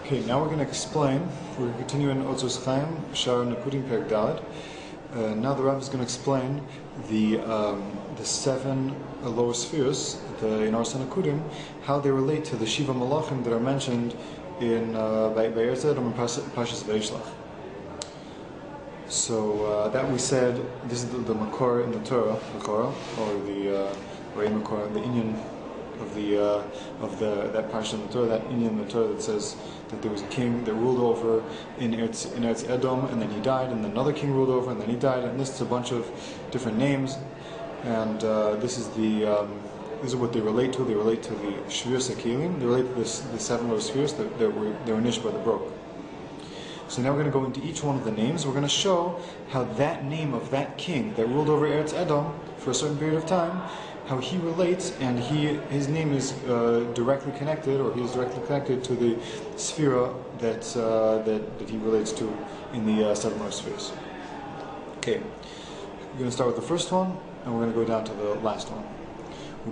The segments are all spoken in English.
Okay, now we're going to explain. We're going to continue in Otzros Chaim, Shar Nakudim Perek Daled. Now the rabbi is going to explain the seven lower spheres, in Arsa Nakudim, how they relate to the Shiva Malachim that are mentioned in by Eretz Edom and Parshas Vayishlach. So that we said, this is the Makor in the Torah, Makor, or the Makor, the Inyan of that parsha in the Torah, that Inyan in the Torah that says that there was a king that ruled over in Eretz Edom, and then he died, and then another king ruled over, and then he died, and lists a bunch of different names, and this is what they relate to. They relate to the Shvius HaKelim. They relate to the seven lower spheres that were nished by the broke. So now we're going to go into each one of the names. We're going to show how that name of that king that ruled over Eretz Edom for a certain period of time, how he relates, and his name is directly connected, or he is directly connected to the sphere that he relates to in the seven lower spheres. Okay, we're going to start with the first one, and we're going to go down to the last one.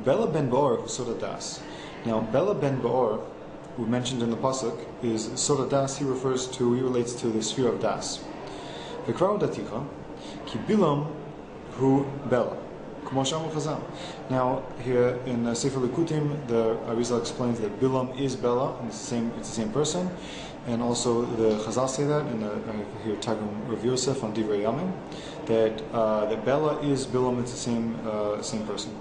Bela ben Baor Sod Das. Now, Bela ben Baor, we mentioned in the pasuk, is Sod Das. He relates to the sphere of Das. V'krao datika ki Bilam hu Bela. Now, here in Sefer Likutim, the Arizal explains that Bilam is Bela, and it's the same person, and also the Chazal say that in here Targum Rav Yosef on Divrei Yamim, that Bela is Bilam, it's the same person.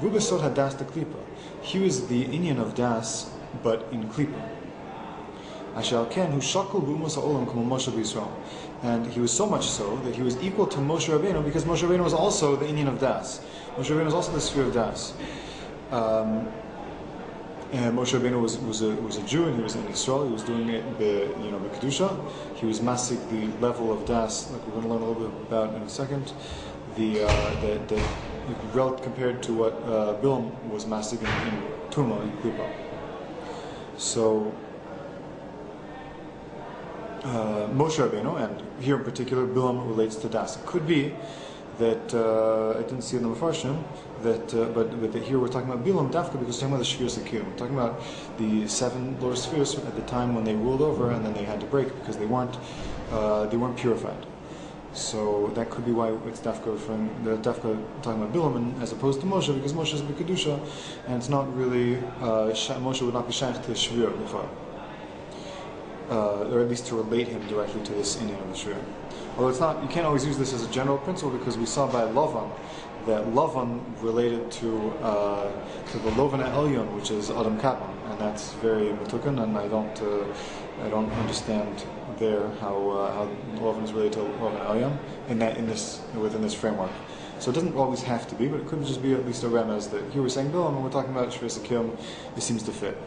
Vubesod hadas the Klipa. He was the Inyan of Das, but in Klipa. Asher Ken who shakul b'umas ha'olam k'mo Moshe b'Yisrael, and he was so much so that he was equal to Moshe Rabbeinu, because Moshe Rabbeinu was also the Inyan of Das. Moshe Rabbeinu was also the sphere of Das. And Moshe Rabbeinu was a Jew, and he was in Israel. He was doing it b'kedusha. He was masik the level of Das, like we're going to learn a little bit about in a second. Compared to what Bilam was masik in Tuma in Klipa. So Moshe Rabbeinu, and here in particular Bilam relates to Das. It could be that I didn't see it in the Mefarshim, but here we're talking about Bilam Dafka because we're talking about the Shvius HaKelim. We're talking about the seven lower spheres at the time when they ruled over, and then they had to break because they weren't purified. So that could be why it's Dafka talking about Bilam as opposed to Moshe, because Moshe is B'Kedusha, and it's not really Moshe would not be shaykh to Shvir before. Or at least to relate him directly to this Inyan of the Shvir. Although it's not, you can't always use this as a general principle, because we saw by Lavan that Lavan related to the Lovan Elyon, which is Adam Katman, and that's very Matukan, and I don't understand there how Lavan is related to Lovan Elyon within this framework. So it doesn't always have to be, but it could just be at least a remez that here we're saying Bilam, and we're talking about Shvius HaKelim. It seems to fit.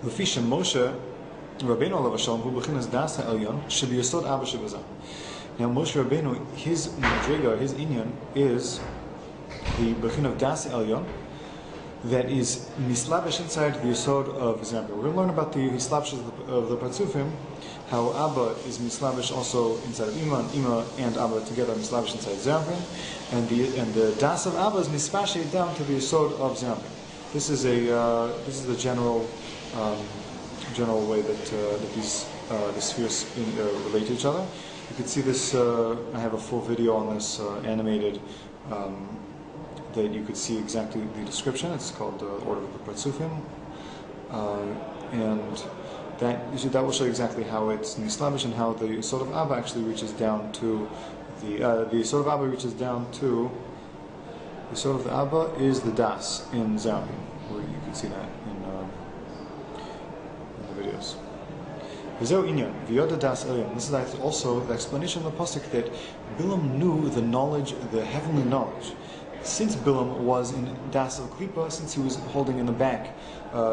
Lefisha Moshe Rabbeinu alav hashalom hu b'chinas das ha'elyon shebiyasod abba shebazah. Now Moshe Rabbeinu, his madriga, his inyan, is the b'chin of das ha'elyon that is mislabish inside the yasod of Zambia. We're going to learn about the mislabish of the Patzufim, how Abba is mislabish also inside of Ima, and Ima and Abba together are mislabish inside Zambia, and the das of Abba is mispashed down to the yasod of Zambia. This is the general way that the spheres relate to each other. You can see this. I have a full video on this animated that you could see exactly the description. It's called Order of the Patzufim, and that will show you exactly how it's nislabish and how the Yisod of Abba actually reaches down to the Yisod of Abba reaches down to the Yisod of the Abba is the Das in Zambia, where you can see that in videos. This is also the explanation of the pasuk that Bilam knew the knowledge, the heavenly knowledge. Since Bilam was in Das of Klipa, since he was holding in the back,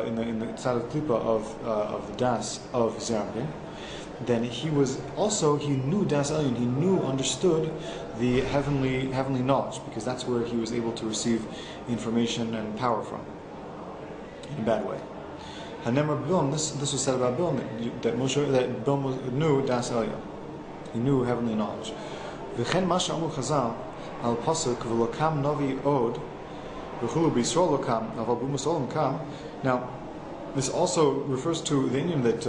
in the side of Klipa of the Das of Zambia, then he knew Das Elyon. He understood the heavenly knowledge, because that's where he was able to receive information and power from in a bad way. This was said about Bilam, that Bilam knew Das Elyon. He knew heavenly knowledge. V'chen ma she'amru Chazal al pasuk v'lokam novi od v'chulu b'Yisrael lokam aval b'umas olam kam. Now, this also refers to the Indian that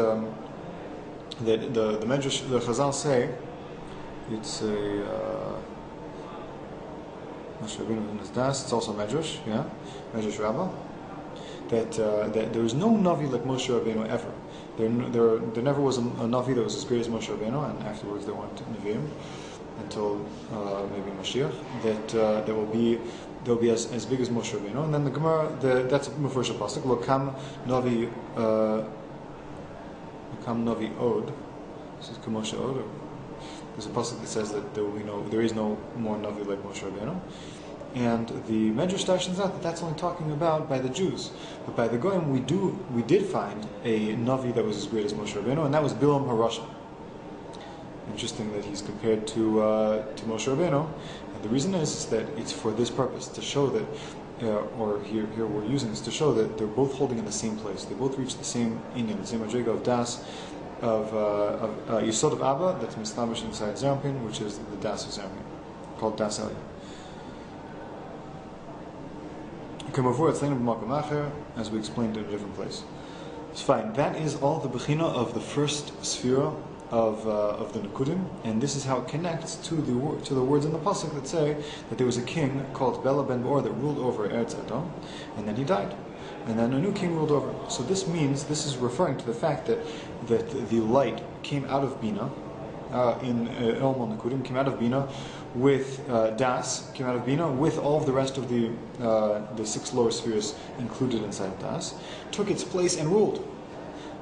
that the Medrash, the Chazal say, it's a Moshe Rabbeinu in his das. It's also Medrash, yeah, Medrash Rabbah. That there is no Navi like Moshe Rabbeinu ever. There never was a Navi that was as great as Moshe Rabbeinu, and afterwards there weren't Nevi'im until maybe Mashiach. That there will be as big as Moshe Rabbeinu. And then the Gemara, that's Mefurish Pasuk. Lokam Navi Od. This is Moshe Od. There's a pasuk that says that there is no more Navi like Moshe Rabbeinu. And the Medrash darshans out that that's only talking about by the Jews, but by the Goyim we did find a Navi that was as great as Moshe Rabbeinu, and that was Bilam HaRasha. Interesting that he's compared to Moshe Rabbeinu, and the reason is that it's for this purpose, to show that, or here we're using this to show that they're both holding in the same place. They both reach the same inyan, the same madriga of das, of Yisod of Abba, that's Mislabish inside Zerampin, which is the das of Zerampin, called das Elya. As we explained in a different place. It's fine. That is all the bechina of the first sphera of the Nekudim, and this is how it connects to the words in the pasuk that say that there was a king called Bela ben Beor that ruled over Eretz Edom, and then he died, and then a new king ruled over. So this is referring to the fact that the light came out of Bina in Elmon Nekudim, came out of Bina with Das, came out of Bina with all of the rest of the 6 lower spheres included inside of Das, took its place and ruled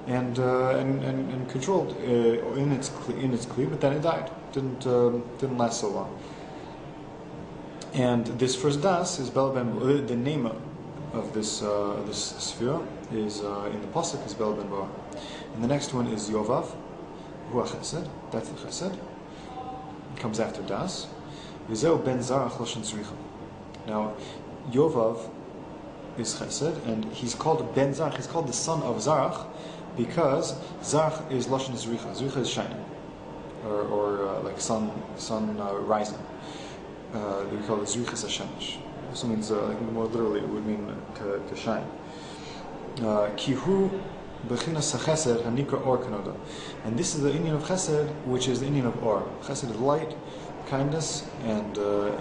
and controlled in its kli, but then it died. Didn't last so long. And this first Das is Bela ben Beor. The name of this sphere is in the pasuk is Bela ben Beor, and the next one is Yovav, Hu Chesed. That's the Chesed. It comes after Das. V'zeu ben Zarach loshen zricha. Now, Yovav is Chesed, and he's called ben Zarach. He's called the son of Zarach because Zarach is loshen zricha. Zricha is shining, or like sun rising. We call it zrichas hashemesh. Also means, like more literally, it would mean to shine. Kihu bechinas chesed hanikra or kanoda, and this is the Indian of Chesed, which is the Indian of Or. Chesed is light, kindness, and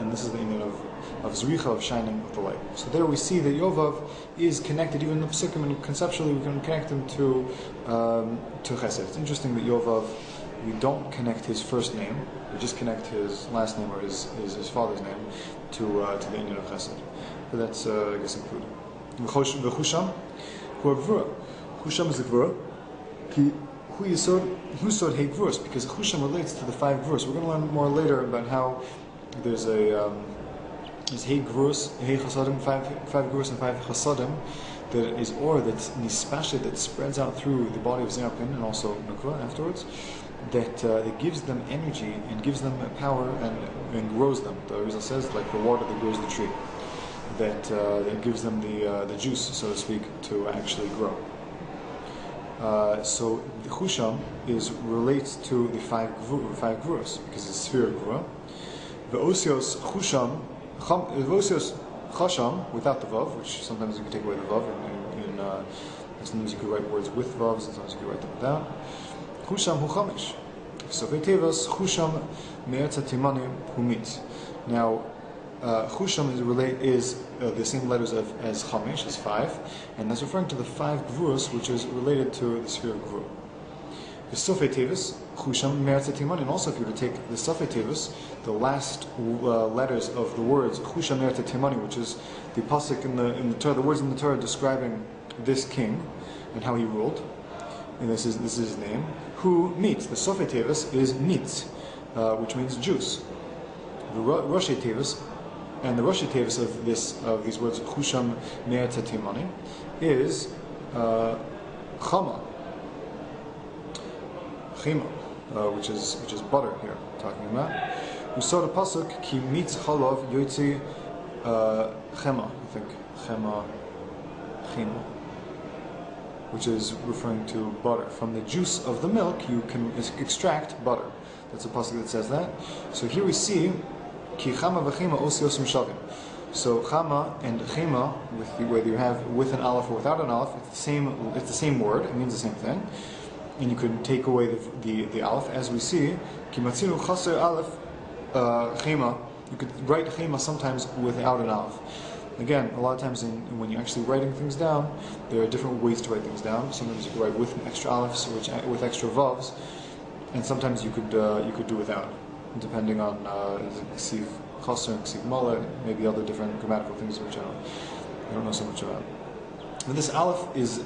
this is the Indian of Zricha, of shining of the light. So there we see that Yovav is connected, even in the Pesukim, and conceptually we can connect him to Chesed. It's interesting that Yovav, we don't connect his first name, we just connect his last name or his father's name to the Indian of Chesed. But that's, I guess, included. V'chusham, hu gvura. Chusham is the gvura. Hu yisod hey gvuros, because Chusham relates to the 5 gvuros. We're going to learn more later about how there's there's hey gvuros, hey chasadim, 5 gvuros and 5 chasadim, that is or that's nispashet, that spreads out through the body of Zerapin and also Nukva afterwards, that gives them energy and gives them power and grows them. The Rizal says, like the water that grows the tree, that gives them the juice, so to speak, to actually grow. So the Chusham relates to the 5 gvuros, because it's a sphere of gvura. The Osios Chusham, Osios Chasham, without the vav, which sometimes you can take away the vav, and sometimes you could write words with vav, sometimes you could write them without. Chusham hu chamish. So Tevas Chusham me'etz hatimanim hu mit. Now, Chusham is the same letters as Chamish, as 5, and that's referring to the 5 gvuros, which is related to the sphere of gvura. The Sofei Tevis, Chusham me'etz hatimanim. And also, if you were to take the Sofei Tevis, the last letters of the words Chusham me'etz hatimanim, which is the pasuk in the Torah, the words in the Torah describing this king and how he ruled, and this is his name. Who meets the Sofei Tevis is mitz, which means juice. The Roshei Tevis, and the Roshei Tevis of these words Chusham me'etz hatimanim is chama, which is butter here talking about. We saw the pasuk ki mitz chalav yotzi chema, I think chema, which is referring to butter. From the juice of the milk, you can extract butter. That's a pasuk that says that. So here we see ki chama v'chema osios mishavim. So chama and chema, whether you have with an aleph or without an aleph, it's the same word. It means the same thing. And you could take away the aleph, as we see. Kimatzinu chaser aleph chema. You could write chema sometimes without an aleph. Again, a lot of times when you're actually writing things down, there are different ways to write things down. Sometimes you can write with extra alephs, with extra vavs, and sometimes you could do without, depending on ksiv chaser and ksiv mala, maybe other different grammatical things which I don't know so much about. But this aleph is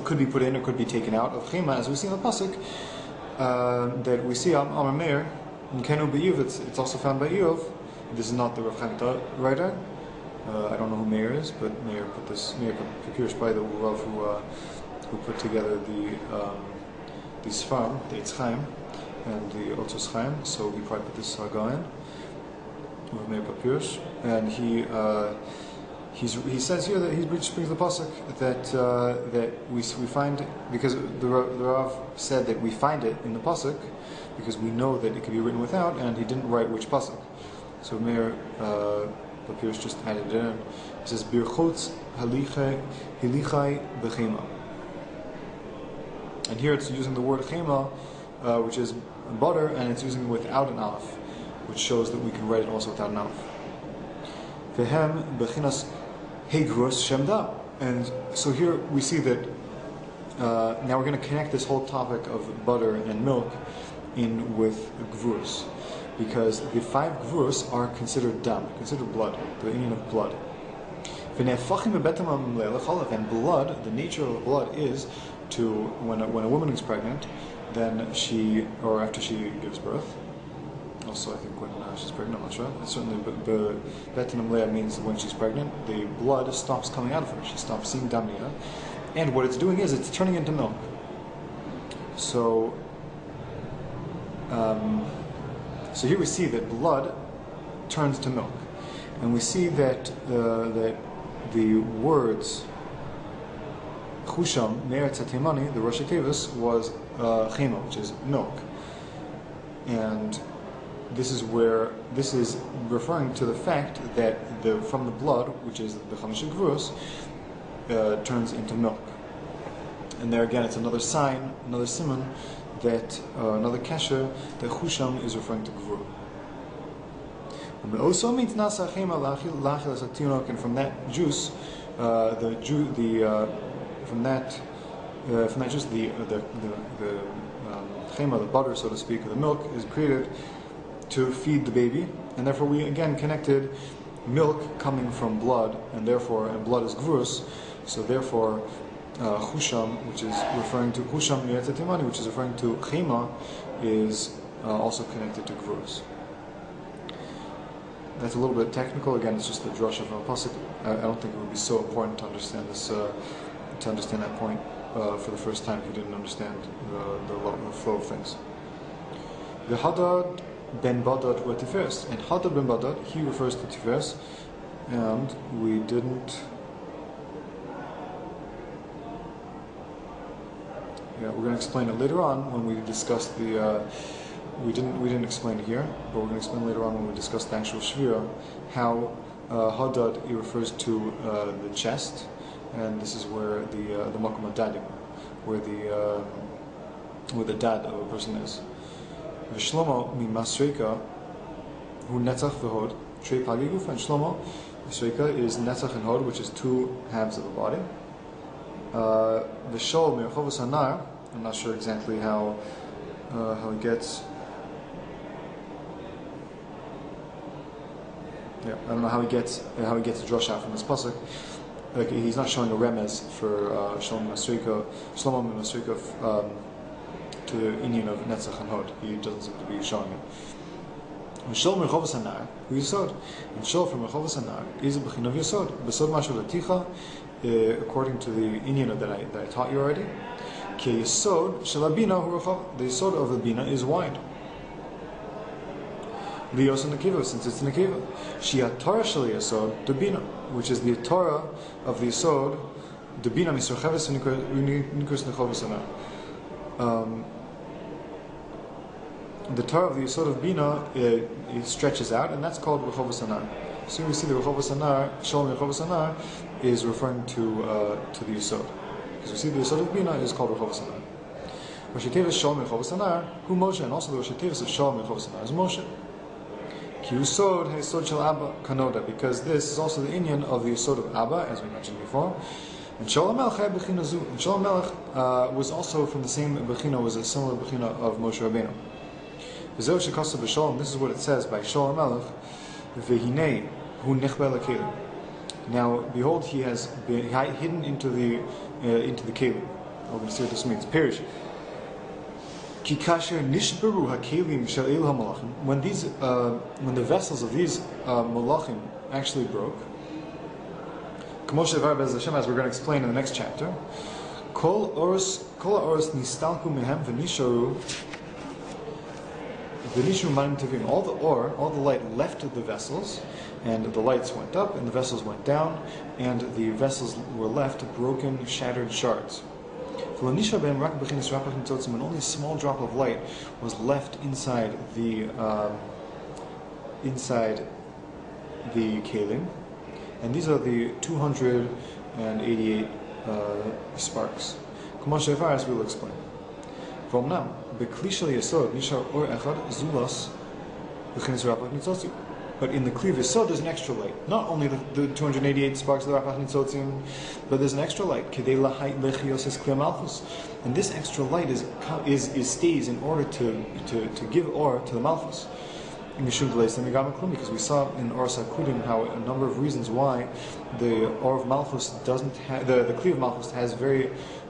could be put in or could be taken out of chema, as we see in the pasuk that we see on Amar in Kenu B'Iyuv. It's also found by Iyuv. This is not the Rav Chaim writer. I don't know who Meir is, but Meir put פירוש by the Rav who put together the Sfarm, the Otzros Chaim, and the Otzros Chaim. So he probably put this Saga in, or Meir פירוש, and he says here that he brings the pasuk that we find, because the Rav said that we find it in the pasuk because we know that it could be written without, and he didn't write which pasuk. So Meir פירוש just added it in. It says birchotz hilichai b'chema, and here it's using the word chema, which is butter, and it's using it without an aleph, which shows that we can write it also without an aleph. Vehem bechinas hegrus shemda, and so here we see that now we're going to connect this whole topic of butter and milk in with gvurus, because the 5 gvurus are considered dam, considered blood, the union of blood. And blood, the nature of blood is to, when a woman is pregnant, then after she gives birth, also I think when she's pregnant, I'm not sure, certainly betanam leah means when she's pregnant, the blood stops coming out of her, she stops seeing damia, and what it's doing is it's turning into milk. So here we see that blood turns to milk, and we see that the words chusham me'eretz haTeimani, the Rosh Tevis, was chema, which is milk, and this is referring to the fact that from the blood, which is the chamish gvurus, turns into milk. And there again, it's another sign, another siman, that another kasher, that chusham is referring to gvur. It also means nasa chema la'achil tinok, and from that juice, from that juice, the chema, the butter, so to speak, the milk, is created to feed the baby, and therefore we again connected milk coming from blood, and blood is gvurus, so therefore chusham, which is referring to chusham me'eretz haTeimani, which is referring to chema, is also connected to gvurus. That's a little bit technical. Again, it's just the drasha from a pasuk. I don't think it would be so important to understand this, to understand that point for the first time if you didn't understand the flow of things. The Hadad ben Badad were Tiferes, and Hadad ben Badad, he refers to Tiferes, and we didn't. Yeah, we're going to explain it later on when we discuss the. We didn't explain it here, but we're going to explain later on when we discuss the actual shvira how Hadad, he refers to the chest, and this is where the makom dadim, where the dad of a person is. Shlomo mi masreika hu netzach v'hod trei pagiguf, and Shlomo masreika is netzach and hod, which is 2 halves of the body. V'shol mi rechovos hanar, I'm not sure exactly how it gets. Yeah, I don't know how he gets a drasha from this pasuk. Like, he's not showing a remez for Shlomo Masrika to the union of Netzach and Hod. He doesn't seem to be showing it. Shol Merchovas Hanar, who Yisod, and Shol from Merchovas Hanar is a bechin of Yisod. Besod Mashu Laticha, according to the union that I taught you already. Ki Yisod Shalabina Hu Rechov, the Yisod of the Bina is wide. Lios in the Kiva, since it's in the Kiva. Shia Torah Shal Yisod, the Bina, which is the Torah of the Yisod, the Bina Misracheves Unikus Nechovas Hanar. The Torah of the Yisod of Bina, it stretches out, and that's called Rechovas Hanar. So we see the Rechovos Anar, Shalom Rechovos Anar, is referring to the Yesod. Because we see the Yesod of Bina is called Rechovos Anar. Rosh Hashanah Shalom Rechovos Anar, who Moshe, and also the Rosh Hashanah of Shalom Rechovos Anar is Moshe. Ki Yesod HaYesod Shel Abba Kanoda, because this is also the inyan of the Yesod of Abba, as we mentioned before. And Shaul HaMelech had Bechina Zu. And Shaul HaMelech was also from the same Bechina, was a similar Bechina of Moshe Rabbeinu. V'zeu shekasa b'Shalom, this is what it says by Shaul HaMelech, V'hinei hu nechbeh l'kelim. Now, behold, he has been hidden into the kelim. We're going to see what this means. Pirish. Ki kasher nishberu hakelim shel el hamalachim. When the vessels of these malachim actually broke, as we're going to explain in the next chapter, kol oros nistalku mehem v'nisharu manim tevim. All the light left the vessels, and the lights went up, and the vessels went down, and the vessels were left broken, shattered shards. And only a small drop of light was left inside the kelim. And these are the 288 sparks. As we will explain. But in the Kli V'Sod there's an extra light. Not only the 288 sparks of the Rapach Nitzotzim, but there's an extra light. And this extra light stays in order to give or to the Malchus. Because we saw in Or Sakudim how a number of reasons why the Or of Malchus doesn't have, the Kli of Malchus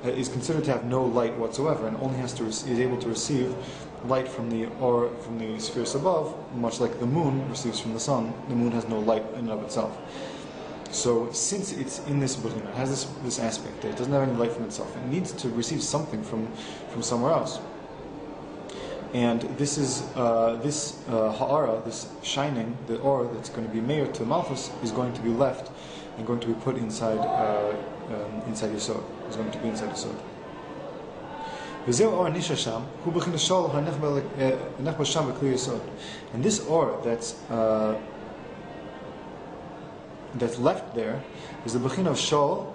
is considered to have no light whatsoever, and only is able to receive light from the spheres above, much like the moon receives from the sun. The moon has no light in and of itself. So since it's in this Bechina, it has this aspect that it doesn't have any light from itself, it needs to receive something from somewhere else. And this is this ha'ara, this shining, the or that's going to be meir to Malchus, is going to be left and going to be put inside Yesod. Is going to be inside Yesod. And this or that's left there is the Bechina of Shaul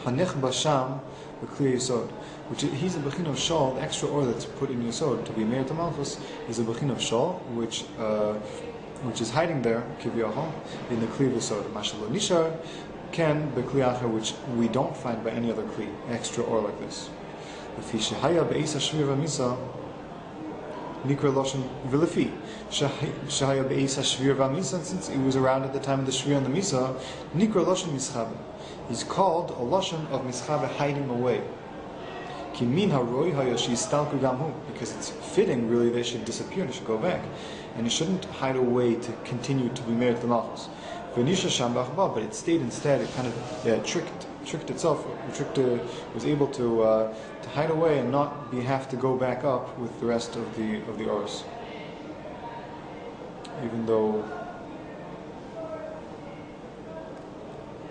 hanech basham b'kli Yesod, which he's a Bechina of Shaul. The extra or that's put in Yesod to be meir to Malchus is a Bechina of Shaul, which is hiding there kiviyachol in the Kli Yesod. Mashalo nishar ken b'kli acher, which we don't find by any other Kli, extra or like this. Since it was around at the time of the Shvir and the Misa, Nikra Loshen Mischabe. He's called a Loshen of Mischabe, hiding away. Because it's fitting, really, they should disappear, they should go back. And it shouldn't hide away to continue to be married to the Malchus. But it stayed instead, it kind of tricked itself, was able to hide away and not have to go back up with the rest of the Oros. Even though,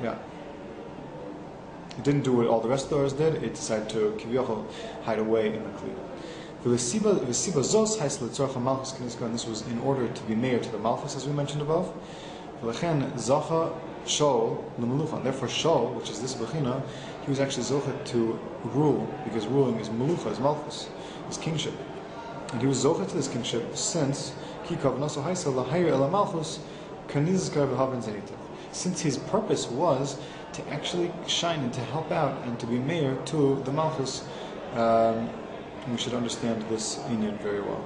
it didn't do what all the rest of the Oros did, it decided to kiviyachol hide away in the Kli. And this was in order to be mayor to the Malchus, as we mentioned above. Therefore Shaul, which is this Bechina, he was actually Zochet to rule, because ruling is Melucha, is Malchus, is kingship. And he was Zochet to this kingship since since his purpose was to actually shine and to help out and to be mayor to the Malchus. We should understand this inyan very well.